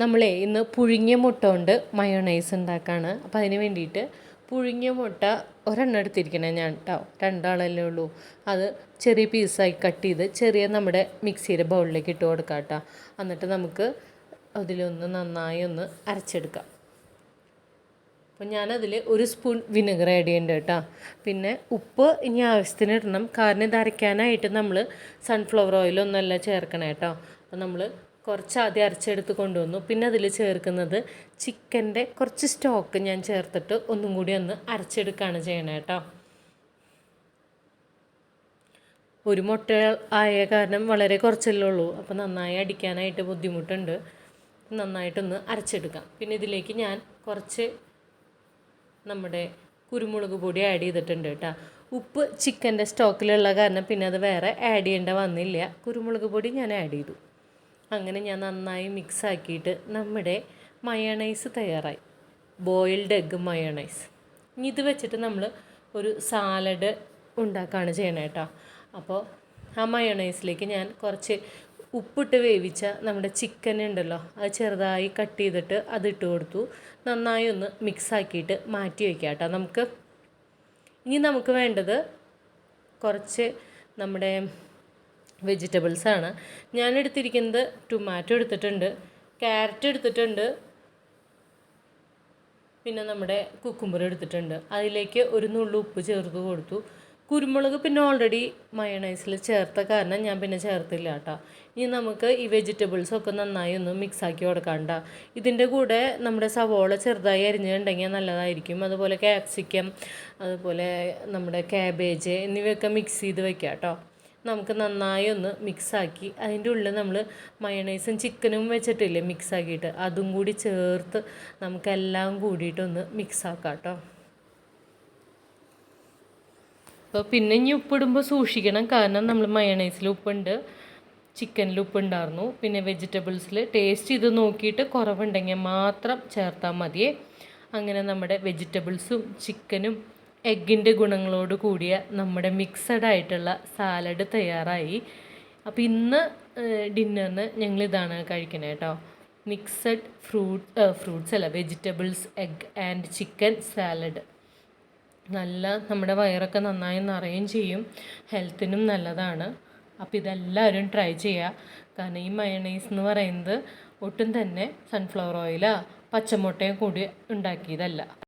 നമ്മളെ ഇന്ന് പുഴുങ്ങിയ മുട്ട കൊണ്ട് മയോണൈസ് ഉണ്ടാക്കുകയാണ്. അപ്പോൾ അതിന് വേണ്ടിയിട്ട് പുഴുങ്ങിയ മുട്ട ഒരെണ്ണം എടുത്തിരിക്കണേ ഞാൻ കേട്ടോ, രണ്ടാളല്ലേ ഉള്ളൂ. അത് ചെറിയ പീസായി കട്ട് ചെയ്ത് ചെറിയ നമ്മുടെ മിക്സിയുടെ ബൗളിലേക്ക് ഇട്ട് കൊടുക്കാം കേട്ടോ. എന്നിട്ട് നമുക്ക് അതിലൊന്ന് നന്നായി ഒന്ന് അരച്ചെടുക്കാം. അപ്പോൾ ഞാനതിൽ 1 സ്പൂൺ വിനെഗർ ആഡ് ചെയ്യുന്നുണ്ട് കേട്ടോ. പിന്നെ ഉപ്പ് ഇനി ആവശ്യത്തിന് ഇടണം, കാരണം ഇത് അരയ്ക്കാനായിട്ട് നമ്മൾ സൺഫ്ലവർ ഓയിലൊന്നുമല്ല ചേർക്കണേ കേട്ടോ. അപ്പോൾ നമ്മൾ കുറച്ച് ആദ്യം അരച്ചെടുത്ത് കൊണ്ടുവന്നു. പിന്നെ അതിൽ ചേർക്കുന്നത് ചിക്കൻ്റെ കുറച്ച് സ്റ്റോക്ക് ഞാൻ ചേർത്തിട്ട് ഒന്നും കൂടി ഒന്ന് അരച്ചെടുക്കുകയാണ് ചെയ്യണേ കേട്ടോ. ഒരു മുട്ട ആയ കാരണം വളരെ കുറച്ചല്ലേ ഉള്ളൂ, അപ്പോൾ നന്നായി അടിക്കാനായിട്ട് ബുദ്ധിമുട്ടുണ്ട്. നന്നായിട്ടൊന്ന് അരച്ചെടുക്കാം. പിന്നെ ഇതിലേക്ക് ഞാൻ കുറച്ച് നമ്മുടെ കുരുമുളക് പൊടി ആഡ് ചെയ്തിട്ടുണ്ട് കേട്ടോ. ഉപ്പ് ചിക്കൻ്റെ സ്റ്റോക്കിലുള്ള കാരണം പിന്നെ അത് വേറെ ആഡ് ചെയ്യേണ്ട വന്നില്ല. കുരുമുളക് പൊടി ഞാൻ ആഡ് ചെയ്തു. അങ്ങനെ ഞാൻ നന്നായി മിക്സ് ആക്കിയിട്ട് നമ്മുടെ മയോണൈസ് തയ്യാറായി. Boiled egg mayonnaise. ഇനി ഇത് വെച്ചിട്ട് നമ്മൾ ഒരു സാലഡ് ഉണ്ടാക്കുകയാണ് ചെയ്യണേ കേട്ടോ. അപ്പോൾ ആ മയോണൈസിലേക്ക് ഞാൻ കുറച്ച് ഉപ്പിട്ട് വേവിച്ച നമ്മുടെ ചിക്കൻ ഉണ്ടല്ലോ, അത് ചെറുതായി കട്ട് ചെയ്തിട്ട് അതിട്ട് കൊടുത്തു. നന്നായി ഒന്ന് മിക്സ് ആക്കിയിട്ട് മാറ്റി വയ്ക്കാം കേട്ടോ. ഇനി നമുക്ക് വേണ്ടത് കുറച്ച് നമ്മുടെ വെജിറ്റബിൾസാണ്. ഞാൻ എടുത്തിരിക്കുന്നത് ടൊമാറ്റോ എടുത്തിട്ടുണ്ട്, ക്യാരറ്റ് എടുത്തിട്ടുണ്ട്, പിന്നെ നമ്മുടെ കുക്കുംബർ എടുത്തിട്ടുണ്ട്. അതിലേക്ക് ഒരു നുള്ളു ഉപ്പ് ചേർത്ത് കൊടുത്തു. കുരുമുളക് പിന്നെ ഓൾറെഡി മയോണൈസിൽ ചേർത്ത കാരണം ഞാൻ പിന്നെ ചേർത്തില്ല കേട്ടോ. ഇനി നമുക്ക് ഈ വെജിറ്റബിൾസൊക്കെ നന്നായി ഒന്ന് മിക്സാക്കി കൊടുക്കണ്ട. ഇതിൻ്റെ കൂടെ നമ്മുടെ സവോള ചെറുതായി അരിഞ്ഞിട്ടുണ്ടെങ്കിൽ നല്ലതായിരിക്കും. അതുപോലെ ക്യാപ്സിക്കം, അതുപോലെ നമ്മുടെ ക്യാബേജ് എന്നിവയൊക്കെ മിക്സ് ചെയ്ത് വെക്കാം കേട്ടോ. നമുക്ക് നന്നായി ഒന്ന് മിക്സാക്കി അതിൻ്റെ ഉള്ളിൽ നമ്മൾ മയോണൈസും ചിക്കനും വെച്ചിട്ടില്ലേ മിക്സാക്കിയിട്ട്, അതും കൂടി ചേർത്ത് നമുക്കെല്ലാം കൂടിയിട്ടൊന്ന് മിക്സാക്കാം കേട്ടോ. അപ്പോൾ പിന്നെ ഇനി ഉപ്പിടുമ്പോൾ സൂക്ഷിക്കണം, കാരണം നമ്മൾ മയോണൈസിൽ ഉപ്പുണ്ട്, ചിക്കനിൽ ഉപ്പുണ്ടായിരുന്നു. പിന്നെ വെജിറ്റബിൾസിൽ ടേസ്റ്റ് ചെയ്ത് നോക്കിയിട്ട് കുറവുണ്ടെങ്കിൽ മാത്രം ചേർത്താൽ മതിയേ. അങ്ങനെ നമ്മുടെ വെജിറ്റബിൾസും ചിക്കനും എഗ്ഗിൻ്റെ ഗുണങ്ങളോട് കൂടിയ നമ്മുടെ മിക്സഡ് ആയിട്ടുള്ള സാലഡ് തയ്യാറായി. അപ്പോൾ ഇന്ന് ഡിന്നറിന് ഞങ്ങളിതാണ് കഴിക്കണേ കേട്ടോ. മിക്സഡ് ഫ്രൂട്ട്സ് അല്ല, vegetables, egg and chicken salad. നല്ല നമ്മുടെ വയറൊക്കെ നന്നായി നിറയും ചെയ്യും, ഹെൽത്തിനും നല്ലതാണ്. അപ്പോൾ ഇതെല്ലാവരും ട്രൈ ചെയ്യുക. കാരണം ഈ മയോണൈസ് എന്ന് പറയുന്നത് ഒട്ടും തന്നെ സൺഫ്ലവർ ഓയിലോ പച്ചമുട്ടയും കൂടി ഉണ്ടാക്കിയതല്ല.